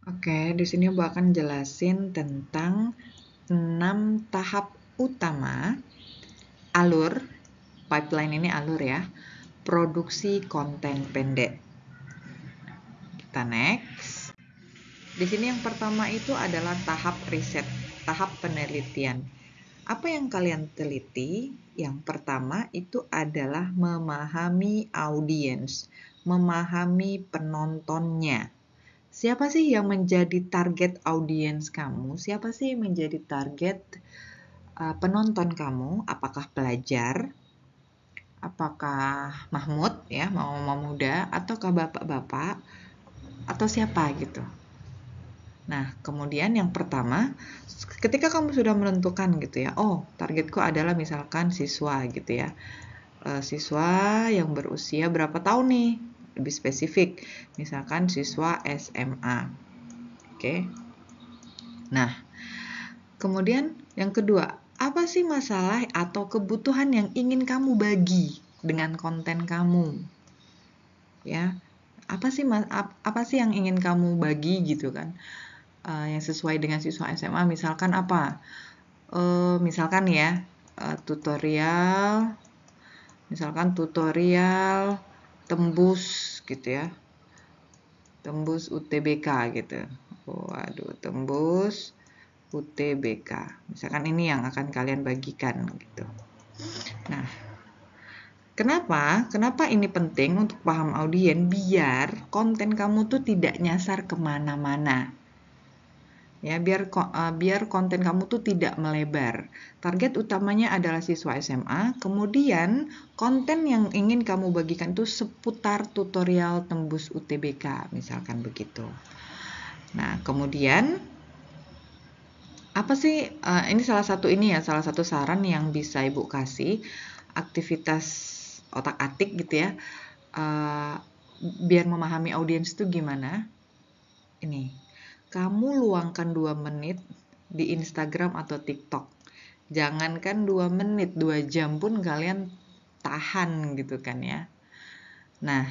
Oke, di sini Bu akan jelasin tentang 6 tahap utama alur, pipeline ini alur ya, produksi konten pendek. Kita next. Di sini yang pertama itu adalah tahap riset, tahap penelitian. Apa yang kalian teliti? Yang pertama itu adalah memahami audiens, memahami penontonnya. Siapa sih yang menjadi target audiens kamu? Siapa sih yang menjadi target penonton kamu? Apakah pelajar? Apakah Mahmud ya, mama muda, ataukah bapak-bapak, atau siapa gitu? Nah, kemudian yang pertama, ketika kamu sudah menentukan gitu ya, oh targetku adalah misalkan siswa gitu ya, siswa yang berusia berapa tahun nih? Lebih spesifik, misalkan siswa SMA. Oke. Nah, kemudian yang kedua, apa sih masalah atau kebutuhan yang ingin kamu bagi dengan konten kamu? Ya, apa sih yang ingin kamu bagi gitu kan? Yang sesuai dengan siswa SMA, misalkan apa? Misalkan ya, tutorial tembus gitu ya, tembus UTBK gitu. Waduh, tembus UTBK. Misalkan ini yang akan kalian bagikan gitu. Nah, kenapa ini penting untuk paham audiens biar konten kamu tuh tidak nyasar kemana-mana. Ya, biar konten kamu tuh tidak melebar. Target utamanya adalah siswa SMA, kemudian konten yang ingin kamu bagikan itu seputar tutorial tembus UTBK, misalkan begitu. Nah, kemudian apa sih ini salah satu saran yang bisa Ibu kasih, aktivitas otak-atik gitu ya. Biar memahami audiens itu gimana? Ini, kamu luangkan 2 menit di Instagram atau TikTok. Jangankan 2 menit, 2 jam pun kalian tahan gitu kan ya. Nah,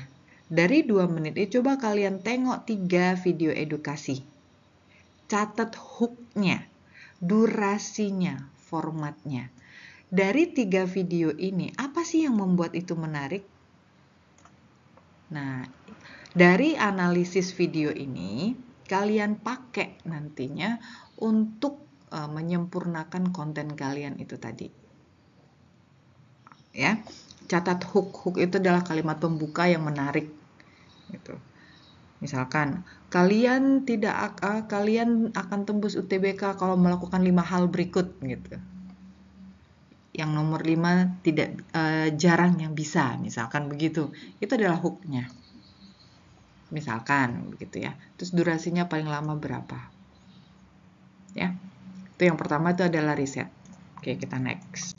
dari 2 menit itu coba kalian tengok 3 video edukasi. Catat hooknya, durasinya, formatnya. Dari 3 video ini, apa sih yang membuat itu menarik? Nah, dari analisis video ini, kalian pakai nantinya untuk menyempurnakan konten kalian itu tadi. Ya, catat hook itu adalah kalimat pembuka yang menarik. Gitu. Misalkan, kalian akan tembus UTBK kalau melakukan 5 hal berikut gitu. Yang nomor 5 tidak jarang yang bisa, misalkan begitu. Itu adalah hooknya. Misalkan begitu ya. Terus durasinya paling lama berapa? Ya. Itu yang pertama itu adalah riset. Oke, kita next.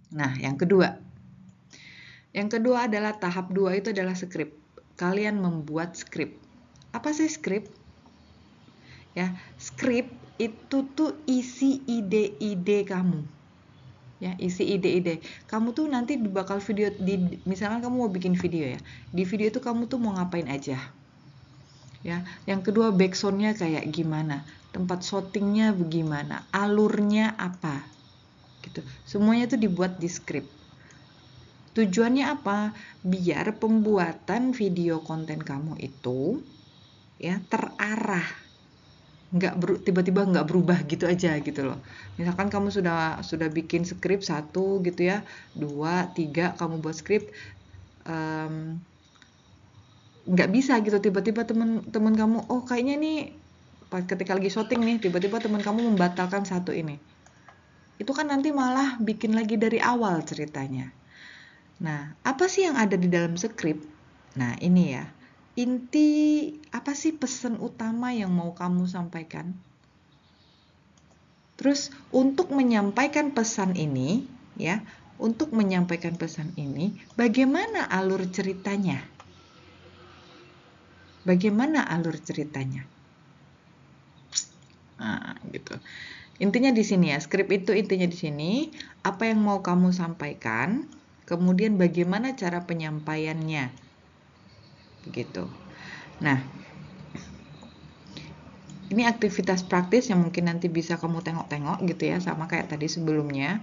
Nah, yang kedua. Yang kedua adalah tahap 2 itu adalah skrip. Kalian membuat skrip. Apa sih skrip? Ya, skrip itu tuh isi ide-ide kamu. Ya, isi ide-ide. Kamu tuh nanti bakal video misalkan kamu mau bikin video ya. Di video itu kamu tuh mau ngapain aja. Ya, yang kedua backsoundnya kayak gimana, tempat shootingnya bagaimana, alurnya apa, gitu. Semuanya tuh dibuat di skrip. Tujuannya apa? Biar pembuatan video konten kamu itu ya terarah, tiba-tiba nggak berubah gitu aja gitu loh. Misalkan kamu sudah bikin skrip 1 gitu ya, 2, 3 kamu buat skrip, nggak bisa gitu tiba-tiba temen kamu, oh kayaknya nih ketika lagi syuting nih tiba-tiba temen kamu membatalkan satu ini. Itu kan nanti malah bikin lagi dari awal ceritanya. Nah, apa sih yang ada di dalam skrip? Nah, ini ya. Inti apa sih pesan utama yang mau kamu sampaikan? Terus untuk menyampaikan pesan ini, ya, bagaimana alur ceritanya? Bagaimana alur ceritanya? Nah, gitu. Intinya di sini ya, skrip itu intinya di sini, apa yang mau kamu sampaikan, kemudian bagaimana cara penyampaiannya. Begitu. Nah, Ini aktivitas praktis yang mungkin nanti bisa kamu tengok-tengok gitu ya, sama kayak tadi sebelumnya.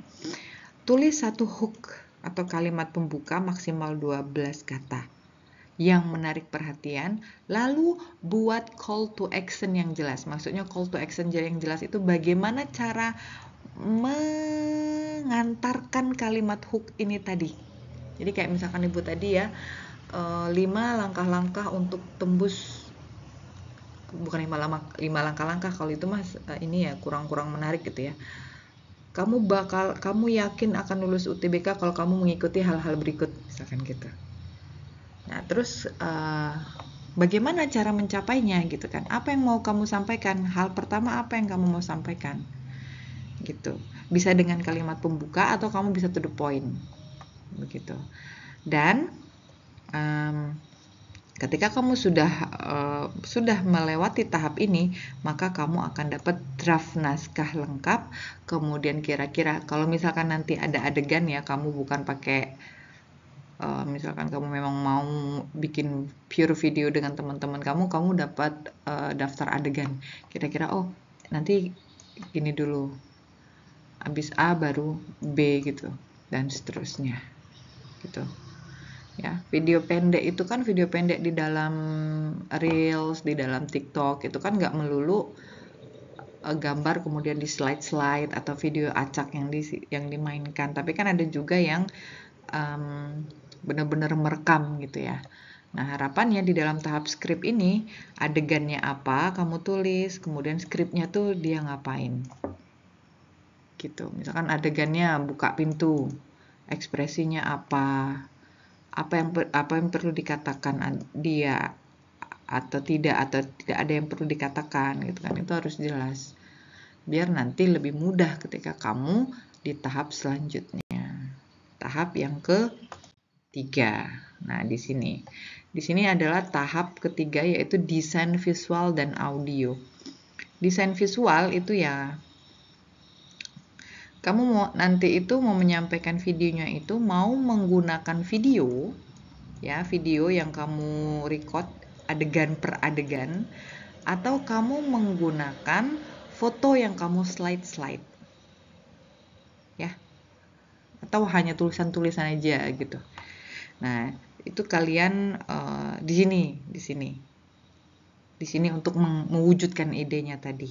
Tulis satu hook atau kalimat pembuka maksimal 12 kata yang menarik perhatian, lalu buat call to action yang jelas. Maksudnya call to action yang jelas itu bagaimana cara mengantarkan kalimat hook ini tadi. Jadi kayak misalkan Ibu tadi ya, 5 langkah-langkah untuk tembus, bukan 5 langkah-langkah, kalau itu mas ini ya kurang-kurang menarik gitu ya. Kamu yakin akan lulus UTBK kalau kamu mengikuti hal-hal berikut, misalkan gitu. Nah, terus bagaimana cara mencapainya gitu kan? Apa yang mau kamu sampaikan? Hal pertama apa yang kamu mau sampaikan? Gitu. Bisa dengan kalimat pembuka atau kamu bisa to the point. Begitu. Dan ketika kamu sudah melewati tahap ini, maka kamu akan dapat draft naskah lengkap. Kemudian kira-kira kalau misalkan nanti ada adegan ya, kamu bukan pakai misalkan kamu memang mau bikin pure video dengan teman-teman kamu dapat daftar adegan. Kira-kira nanti gini dulu, habis A baru B gitu, dan seterusnya gitu. Ya, video pendek itu kan video pendek di dalam Reels, di dalam TikTok itu kan nggak melulu gambar kemudian di slide-slide atau video acak yang dimainkan, tapi kan ada juga yang benar-benar merekam gitu ya. Nah, harapannya di dalam tahap skrip ini adegannya apa kamu tulis, kemudian skripnya tuh dia ngapain. Gitu. Misalkan adegannya buka pintu, ekspresinya apa yang perlu dikatakan dia atau tidak ada yang perlu dikatakan gitu kan, itu harus jelas biar nanti lebih mudah ketika kamu di tahap selanjutnya, tahap yang ketiga. Nah, di sini adalah tahap ketiga, yaitu desain visual dan audio. Desain visual itu ya kamu nanti mau menyampaikan videonya itu mau menggunakan video yang kamu record adegan per adegan, atau kamu menggunakan foto yang kamu slide ya, atau hanya tulisan-tulisan aja gitu. Nah, itu kalian di sini untuk mewujudkan idenya tadi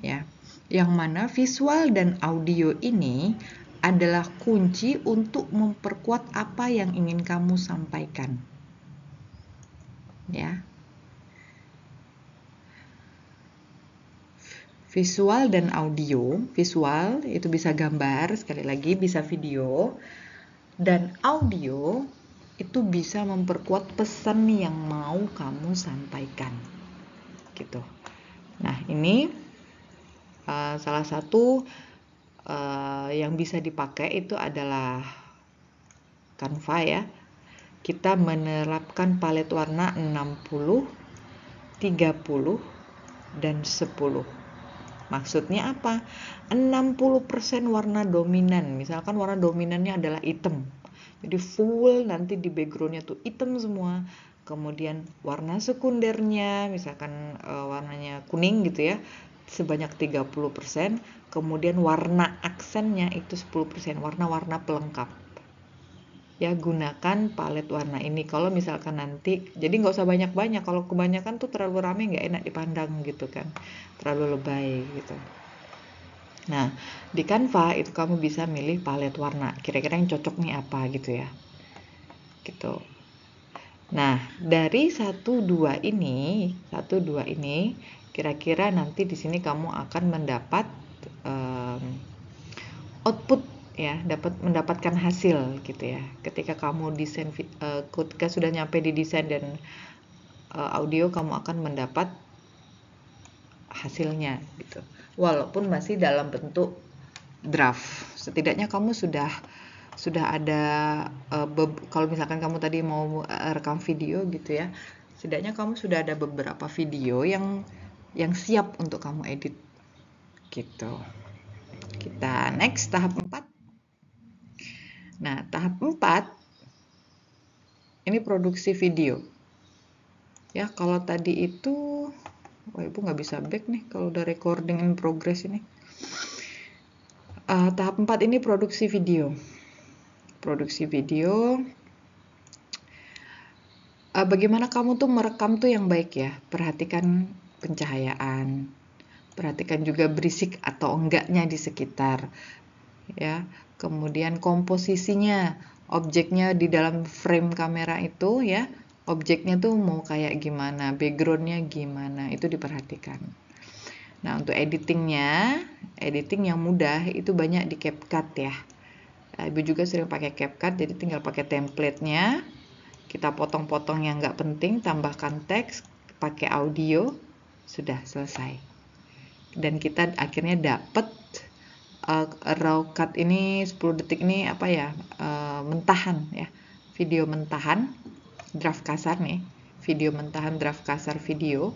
ya. Yang mana visual dan audio ini adalah kunci untuk memperkuat apa yang ingin kamu sampaikan. Ya. Visual dan audio. Visual itu bisa gambar, sekali lagi bisa video, dan audio itu bisa memperkuat pesan yang mau kamu sampaikan. Gitu. Nah, ini salah satu yang bisa dipakai itu adalah Canva ya. Kita menerapkan palet warna 60, 30, dan 10. Maksudnya apa? 60% warna dominan. Misalkan warna dominannya adalah hitam. Jadi full nanti di backgroundnya tuh hitam semua. Kemudian warna sekundernya misalkan warnanya kuning gitu ya, sebanyak 30%. Kemudian warna aksennya itu 10%, warna-warna pelengkap. Ya, gunakan palet warna ini. Kalau misalkan nanti, jadi nggak usah banyak-banyak. Kalau kebanyakan tuh terlalu rame, nggak enak dipandang gitu kan, terlalu lebay gitu. Nah, di Canva itu kamu bisa milih palet warna. Kira-kira yang cocok nih apa gitu ya. Gitu. Nah, dari 1-2 ini, kira-kira nanti di sini kamu akan mendapat output ya, mendapatkan hasil gitu ya. Ketika kamu desain, ketika sudah nyampe di desain dan audio, kamu akan mendapat hasilnya gitu. Walaupun masih dalam bentuk draft, setidaknya kamu sudah ada kalau misalkan kamu tadi mau rekam video gitu ya, setidaknya kamu sudah ada beberapa video yang siap untuk kamu edit gitu. Kita next tahap 4. Nah, tahap 4 ini produksi video. Ya, kalau tadi itu Wah, Ibu nggak bisa back nih kalau udah recording in progress ini. Tahap 4 ini produksi video. Produksi video. Bagaimana kamu tuh merekam tuh yang baik ya? Perhatikan pencahayaan. Perhatikan juga berisik atau enggaknya di sekitar. Ya. Kemudian komposisinya, objeknya di dalam frame kamera itu ya. Objeknya tuh mau kayak gimana, backgroundnya gimana, itu diperhatikan. Nah, untuk editingnya, editing yang mudah itu banyak di CapCut ya. Ibu juga sering pakai CapCut, jadi tinggal pakai template-nya. Kita potong-potong yang nggak penting, tambahkan teks, pakai audio, sudah selesai. Dan kita akhirnya dapat raw cut ini 10 detik ini apa ya, mentahan ya, video mentahan, draft kasar nih, video mentahan draft kasar video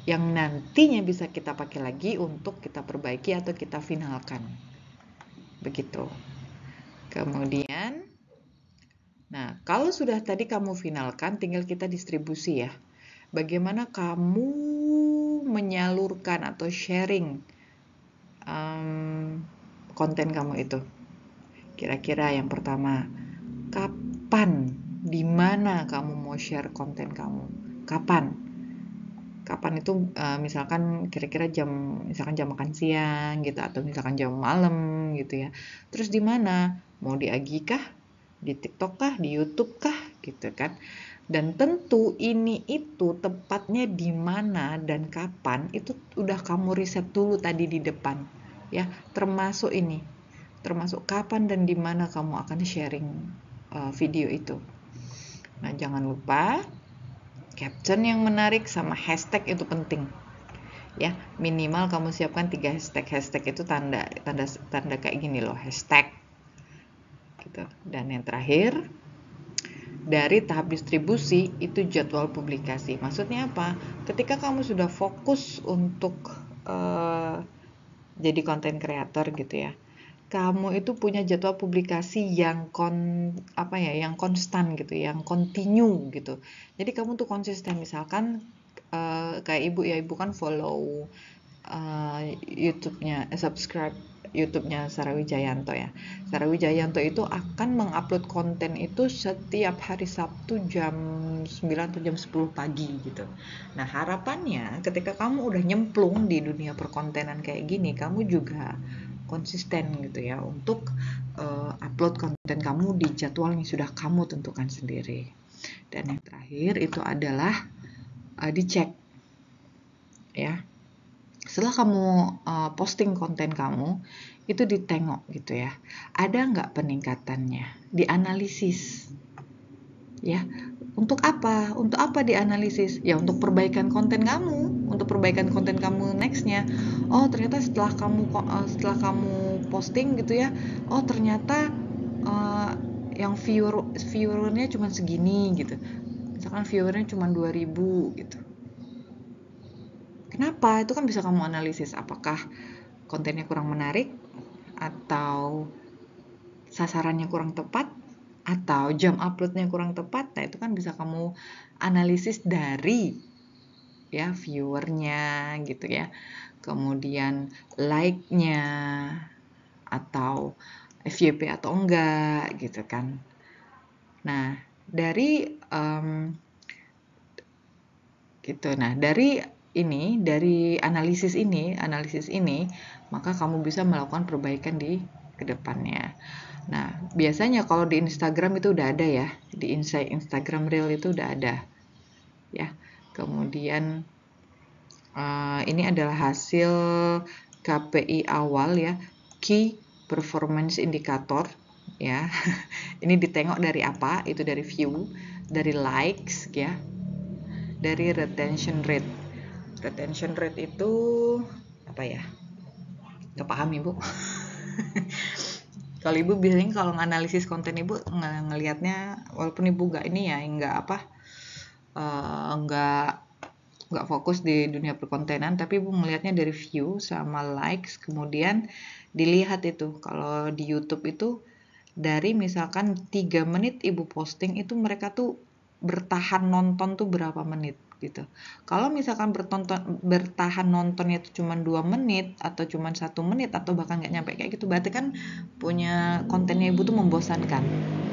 yang nantinya bisa kita pakai lagi untuk kita perbaiki atau kita finalkan. Begitu. Kemudian, nah kalau sudah tadi kamu finalkan, tinggal kita distribusi ya. Bagaimana kamu menyalurkan atau sharing konten kamu itu? Kira-kira yang pertama, kapan, di mana kamu mau share konten kamu? Kapan? Kapan itu misalkan kira-kira misalkan jam makan siang gitu, atau misalkan jam malam gitu ya. Terus di mana? Mau di IG kah? Di TikTok kah? Di YouTube kah? Gitu kan. Dan tentu ini itu tepatnya di mana dan kapan itu udah kamu riset dulu tadi di depan ya, termasuk ini. Termasuk kapan dan di mana kamu akan sharing video itu. Nah, jangan lupa caption yang menarik sama hashtag itu penting ya. Minimal kamu siapkan 3 hashtag. Hashtag itu tanda kayak gini loh, hashtag gitu. Dan yang terakhir, dari tahap distribusi itu jadwal publikasi. Maksudnya apa? Ketika kamu sudah fokus untuk jadi content creator gitu ya, kamu itu punya jadwal publikasi yang yang konstan gitu, yang continue gitu. Jadi kamu tuh konsisten, misalkan kayak ibu kan follow YouTube-nya, subscribe YouTube-nya Sarah Wijayanto ya. Sarah Wijayanto itu akan mengupload konten itu setiap hari Sabtu jam 9 atau jam 10 pagi gitu. Nah, harapannya ketika kamu udah nyemplung di dunia perkontenan kayak gini, kamu juga konsisten gitu ya untuk upload konten kamu di jadwal yang sudah kamu tentukan sendiri. Dan yang terakhir itu adalah dicek ya. Setelah kamu posting konten kamu, itu ditengok gitu ya. Ada nggak peningkatannya? Dianalisis. Ya, untuk apa? Untuk apa dianalisis? Ya, untuk perbaikan konten kamu, untuk perbaikan konten kamu nextnya. Oh, ternyata setelah kamu posting gitu ya, oh ternyata yang viewernya cuma segini gitu. Misalkan viewernya cuma 2000 gitu. Kenapa? Itu kan bisa kamu analisis, apakah kontennya kurang menarik, atau sasarannya kurang tepat, atau jam uploadnya kurang tepat. Nah, itu kan bisa kamu analisis dari ya viewernya gitu ya, kemudian like-nya, atau FYP atau enggak gitu kan. Nah, dari dari analisis ini, maka kamu bisa melakukan perbaikan di kedepannya. Nah, biasanya kalau di Instagram itu udah ada ya, di Instagram Reel itu udah ada ya. Kemudian ini adalah hasil KPI awal ya, Key Performance Indicator ya. Ini ditengok dari apa? Itu dari view, dari likes ya, dari retention rate. Retention rate itu apa ya? Gak paham Ibu. Kalau Ibu biasanya kalau nganalisis konten Ibu ngelihatnya, walaupun Ibu gak ini ya, nggak fokus di dunia perkontenan, tapi Ibu ngelihatnya dari view sama likes, kemudian dilihat itu kalau di YouTube itu dari misalkan 3 menit Ibu posting itu mereka tuh bertahan nonton tuh berapa menit gitu. Kalau misalkan bertahan nontonnya itu cuma 2 menit atau cuma 1 menit atau bahkan nggak nyampe kayak gitu, berarti kan punya kontennya ibu tuh membosankan.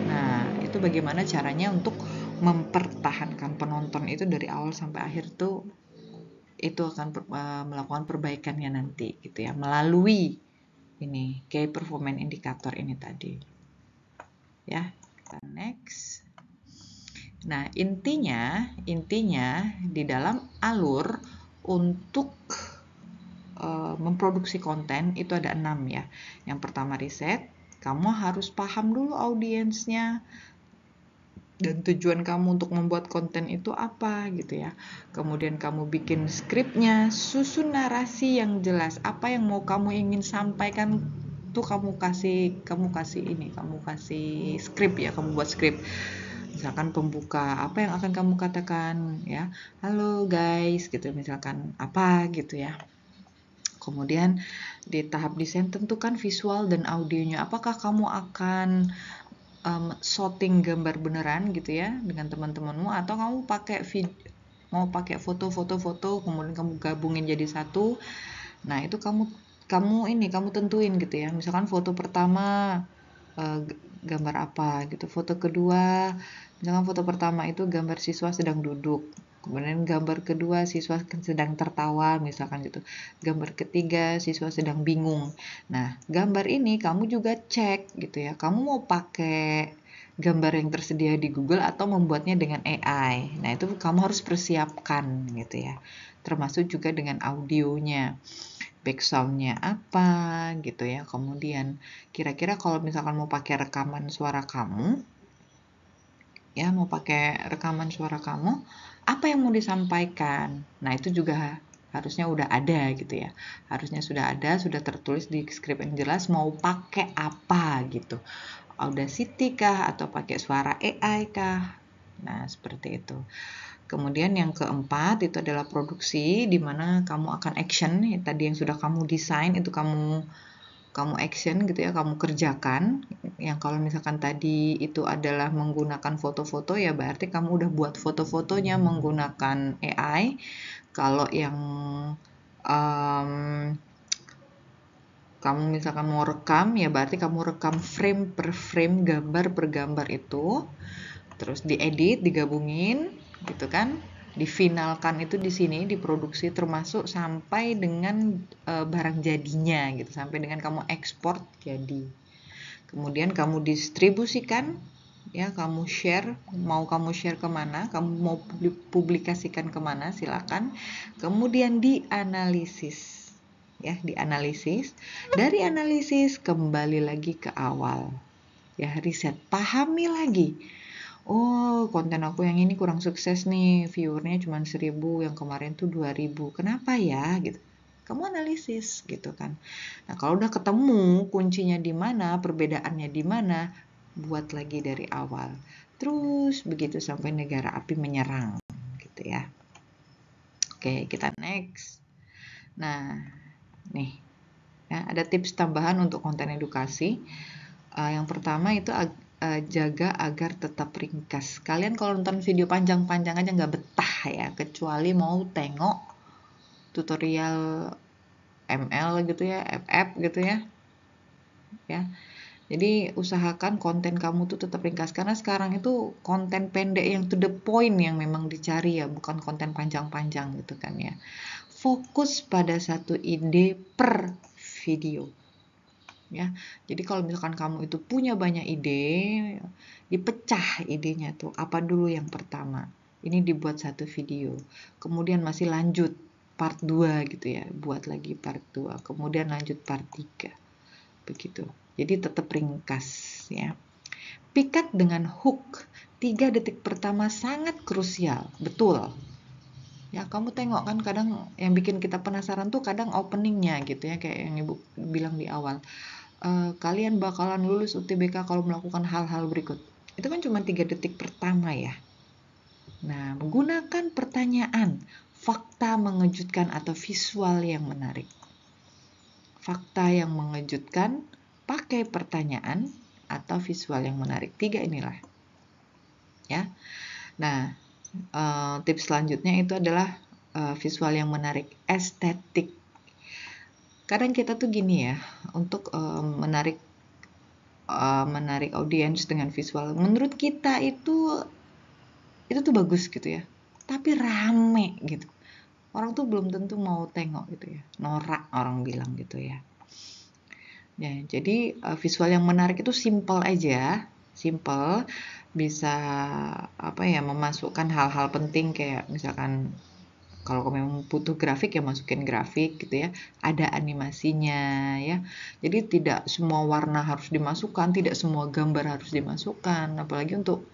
Nah, itu bagaimana caranya untuk mempertahankan penonton itu dari awal sampai akhir tuh, itu akan melakukan perbaikannya nanti gitu ya, melalui ini key performance indicator ini tadi. Ya, kita next. Nah, intinya di dalam alur untuk memproduksi konten itu ada 6 ya. Yang pertama riset, kamu harus paham dulu audiensnya dan tujuan kamu untuk membuat konten itu apa gitu ya. Kemudian kamu bikin skripnya, susun narasi yang jelas, apa yang mau kamu ingin sampaikan tuh kamu kasih skrip ya, kamu buat skrip. Misalkan pembuka, apa yang akan kamu katakan ya, halo guys gitu, misalkan apa gitu ya. Kemudian di tahap desain tentukan visual dan audionya, apakah kamu akan shooting gambar beneran gitu ya dengan teman-temanmu, atau kamu mau pakai foto kemudian kamu gabungin jadi satu. Nah, itu kamu tentuin gitu ya. Misalkan foto pertama gambar apa gitu. Foto kedua, misalkan foto pertama itu gambar siswa sedang duduk. Kemudian gambar kedua siswa sedang tertawa misalkan gitu. Gambar ketiga siswa sedang bingung. Nah, gambar ini kamu juga cek gitu ya. Kamu mau pakai gambar yang tersedia di Google atau membuatnya dengan AI. Nah, itu kamu harus persiapkan gitu ya. Termasuk juga dengan audionya. Background-nya apa gitu ya. Kemudian kira-kira kalau misalkan mau pakai rekaman suara kamu, apa yang mau disampaikan. Nah, itu juga harusnya udah ada gitu ya. Harusnya sudah ada, sudah tertulis di skrip yang jelas mau pakai apa gitu. Audacity kah atau pakai suara AI kah? Nah, seperti itu. Kemudian yang keempat itu adalah produksi, di mana kamu akan action, tadi yang sudah kamu desain itu kamu action gitu ya, kamu kerjakan. Yang kalau misalkan tadi itu adalah menggunakan foto-foto, ya berarti kamu udah buat foto-fotonya menggunakan AI. Kalau yang kamu misalkan mau rekam, ya berarti kamu rekam frame per frame, gambar per gambar itu, terus diedit, digabungin, gitu kan, difinalkan itu di sini, diproduksi termasuk sampai dengan barang jadinya, gitu, sampai dengan kamu ekspor jadi. Kemudian kamu distribusikan, ya, kamu share, mau kamu share kemana, kamu mau publikasikan kemana, silakan. Kemudian dianalisis. Ya, dianalisis. Dari analisis kembali lagi ke awal. Ya, riset, pahami lagi. Oh, konten aku yang ini kurang sukses nih, viewernya cuma 1000, yang kemarin tuh 2000. Kenapa ya? Gitu. Kamu analisis gitu kan. Nah, kalau udah ketemu kuncinya di mana, perbedaannya di mana, buat lagi dari awal. Terus begitu sampai negara api menyerang gitu ya. Oke, kita next. Nah, nih, ya, ada tips tambahan untuk konten edukasi. Yang pertama itu jaga agar tetap ringkas. Kalian kalau nonton video panjang-panjang aja nggak betah ya, kecuali mau tengok tutorial ML gitu ya, FF gitu ya. Ya. Jadi usahakan konten kamu tuh tetap ringkas, karena sekarang itu konten pendek yang to the point yang memang dicari ya, bukan konten panjang-panjang gitu kan ya. Fokus pada satu ide per video. Ya, jadi kalau misalkan kamu itu punya banyak ide, dipecah idenya tuh. Apa dulu yang pertama? Ini dibuat satu video. Kemudian masih lanjut part 2 gitu ya. Buat lagi part 2. Kemudian lanjut part 3. Begitu. Jadi tetap ringkas ya. Pikat dengan hook. 3 detik pertama sangat krusial. Betul. Ya, kamu tengok kan kadang yang bikin kita penasaran tuh kadang openingnya gitu ya, kayak yang Ibu bilang di awal. Kalian bakalan lulus UTBK kalau melakukan hal-hal berikut. Itu kan cuma 3 detik pertama ya. Nah, menggunakan pertanyaan, fakta mengejutkan atau visual yang menarik. Fakta yang mengejutkan, pakai pertanyaan atau visual yang menarik. 3 inilah. Ya. Nah, tips selanjutnya itu adalah visual yang menarik, estetik. Kadang kita tuh gini ya, untuk menarik audiens dengan visual, menurut kita itu tuh bagus gitu ya, tapi rame gitu. Orang tuh belum tentu mau tengok gitu ya, norak orang bilang gitu ya. Ya, jadi visual yang menarik itu simple aja, simple, bisa memasukkan hal-hal penting kayak misalkan kalau memang butuh grafik ya masukin grafik gitu ya, ada animasinya ya. Jadi tidak semua warna harus dimasukkan, tidak semua gambar harus dimasukkan, apalagi untuk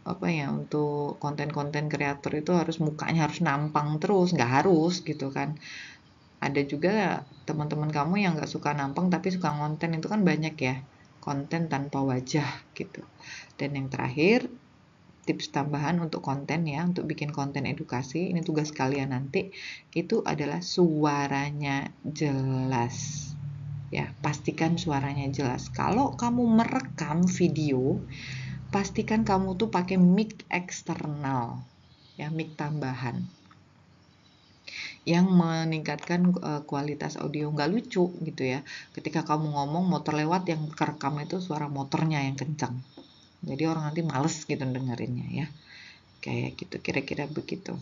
untuk konten-konten kreator itu harus mukanya harus nampang terus, nggak harus gitu kan. Ada juga teman-teman kamu yang nggak suka nampang tapi suka konten, itu kan banyak ya, konten tanpa wajah gitu. Dan yang terakhir, tips tambahan untuk konten ya, untuk bikin konten edukasi, ini tugas kalian nanti, itu adalah suaranya jelas. Ya, pastikan suaranya jelas. Kalau kamu merekam video, pastikan kamu tuh pakai mic eksternal, ya, mic tambahan yang meningkatkan kualitas audio. Nggak lucu gitu ya, ketika kamu ngomong motor lewat, yang kerekam itu suara motornya yang kencang. Jadi orang nanti males gitu dengerinnya ya. Kayak gitu, kira-kira begitu.